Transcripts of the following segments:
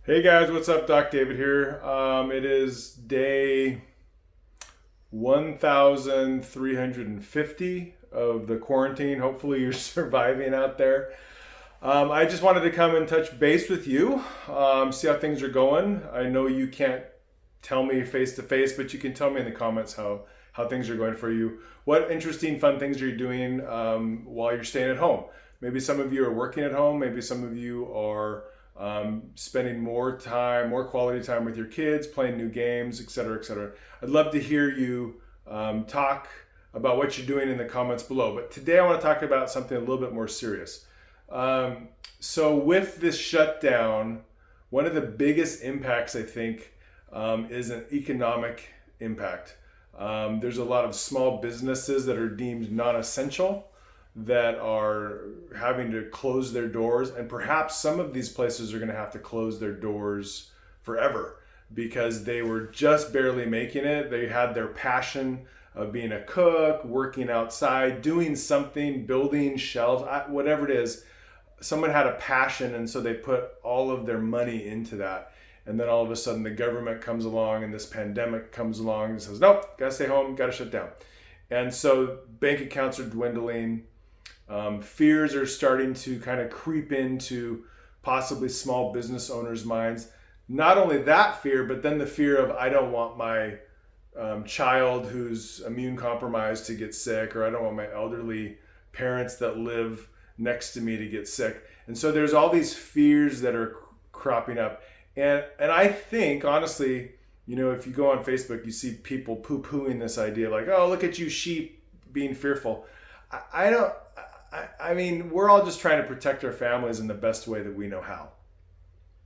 Hey guys, what's up? Doc David here. It is day 1350 of the quarantine. Hopefully, you're surviving out there. I just wanted to come and touch base with you, see how things are going. I know you can't tell me face to face, but you can tell me in the comments how things are going for you. What interesting, fun things are you doing while you're staying at home? Maybe some of you are working at home. Maybe some of you are spending more time, more quality time with your kids, playing new games, etc., etc. I'd love to hear you talk about what you're doing in the comments below. But today I want to talk about something a little bit more serious. So with this shutdown, one of the biggest impacts I think is an economic impact. There's a lot of small businesses that are deemed non-essential that are having to close their doors, and perhaps some of these places are going to have to close their doors forever because they were just barely making it. They had their passion of being a cook, working outside, doing something, building shelves, whatever it is. Someone had a passion, and so they put all of their money into that. And then all of a sudden the government comes along and this pandemic comes along and says, nope, gotta stay home, gotta shut down. And so bank accounts are dwindling. Fears are starting to kind of creep into possibly small business owners' minds. Not only that fear, but then the fear of, I don't want my child who's immune compromised to get sick, or I don't want my elderly parents that live next to me to get sick. And so there's all these fears that are cropping up. And I think, honestly, if you go on Facebook, you see people poo-pooing this idea like, oh, look at you sheep being fearful. I mean, we're all just trying to protect our families in the best way that we know how.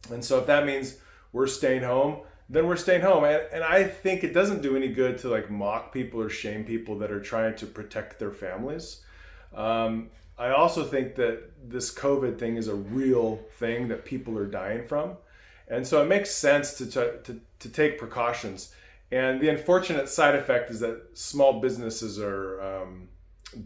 And so if that means we're staying home, then we're staying home. And I think it doesn't do any good to like mock people or shame people that are trying to protect their families. I also think that this COVID thing is a real thing that people are dying from. And so it makes sense to take precautions. And the unfortunate side effect is that small businesses are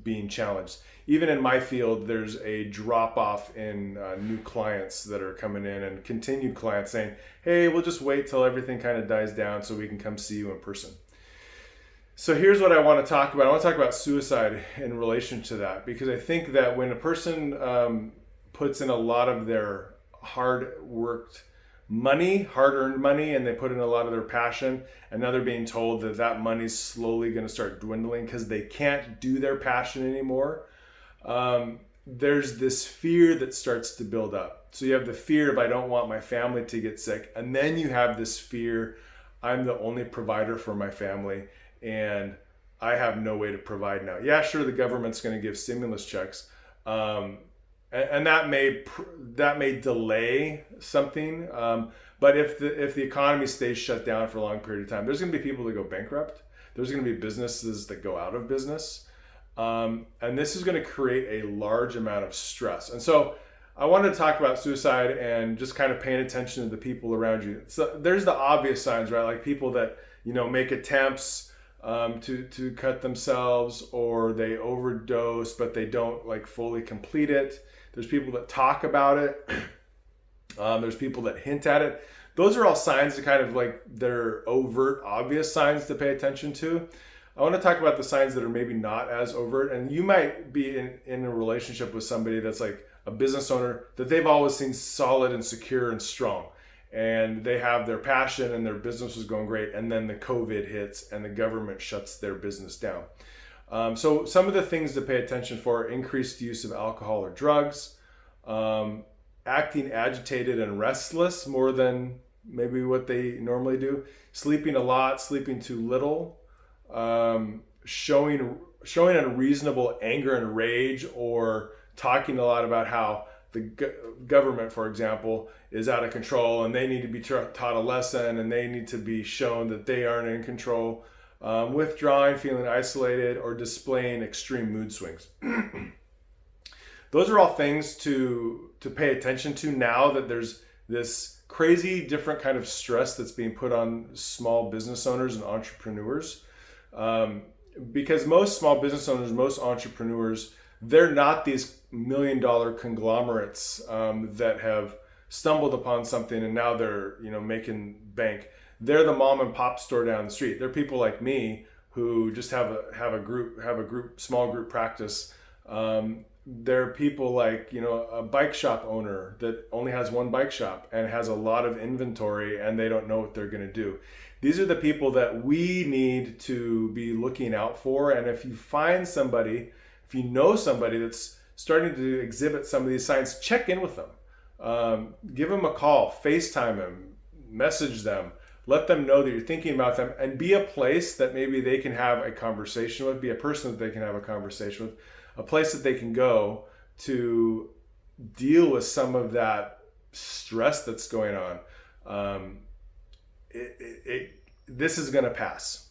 being challenged. Even in my field, there's a drop off in new clients that are coming in, and continued clients saying, hey, we'll just wait till everything kind of dies down so we can come see you in person. So here's what I want to talk about. I want to talk about suicide in relation to that, because I think that when a person puts in a lot of their hard-earned money, and they put in a lot of their passion, and now they're being told that that money's slowly going to start dwindling because they can't do their passion anymore, there's this fear that starts to build up. So you have the fear of, I don't want my family to get sick. And then you have this fear, I'm the only provider for my family and I have no way to provide now. Yeah, sure, the government's going to give stimulus checks. And that may delay something. But if the economy stays shut down for a long period of time, there's going to be people that go bankrupt. There's going to be businesses that go out of business. And this is going to create a large amount of stress. And so I wanted to talk about suicide and just kind of paying attention to the people around you. So there's the obvious signs, right? Like people that, make attempts to cut themselves, or they overdose, but they don't like fully complete it. There's people that talk about it. There's people that hint at it. Those are all signs that kind of like they're overt, obvious signs to pay attention to. I want to talk about the signs that are maybe not as overt. And you might be in a relationship with somebody that's like a business owner that they've always seen solid and secure and strong. And they have their passion and their business is going great. And then the COVID hits and the government shuts their business down. So some of the things to pay attention for: increased use of alcohol or drugs, acting agitated and restless more than maybe what they normally do, sleeping a lot, sleeping too little, showing unreasonable anger and rage, or talking a lot about how the government, for example, is out of control and they need to be taught a lesson and they need to be shown that they aren't in control, withdrawing, feeling isolated, or displaying extreme mood swings. Those are all things to pay attention to now that there's this crazy different kind of stress that's being put on small business owners and entrepreneurs. Because most small business owners, most entrepreneurs, they're not these $1 million conglomerates that have stumbled upon something and now they're, making bank. They're the mom and pop store down the street. They're people like me who just have a small group practice. There are people like, a bike shop owner that only has one bike shop and has a lot of inventory and they don't know what they're going to do. These are the people that we need to be looking out for. And if you find somebody, if you know somebody that's starting to exhibit some of these signs, check in with them. Give them a call, FaceTime them, message them, let them know that you're thinking about them, and be a place that maybe they can have a conversation with, be a person that they can have a conversation with, a place that they can go to deal with some of that stress that's going on. This is going to pass.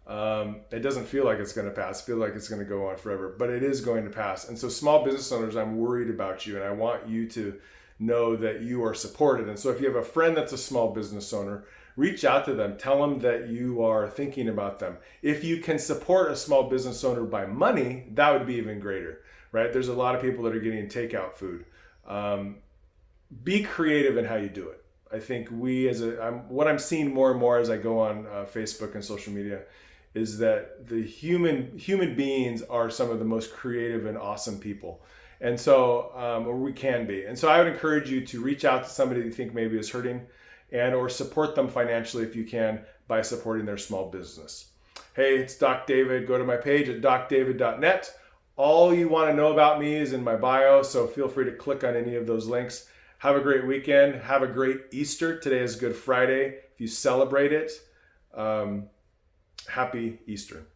It doesn't feel like it's going to pass. I feel like it's going to go on forever, but it is going to pass. And so small business owners, I'm worried about you, and I want you to know that you are supported. And so if you have a friend that's a small business owner, reach out to them. Tell them that you are thinking about them. If you can support a small business owner by money, that would be even greater, right? There's a lot of people that are getting takeout food. Be creative in how you do it. I think what I'm seeing more and more as I go on Facebook and social media is that the human beings are some of the most creative and awesome people. And so, or we can be. And so I would encourage you to reach out to somebody that you think maybe is hurting and or support them financially if you can by supporting their small business. Hey, it's Doc David. Go to my page at docdavid.net. All you want to know about me is in my bio, so feel free to click on any of those links. Have a great weekend. Have a great Easter. Today is Good Friday. If you celebrate it, happy Easter.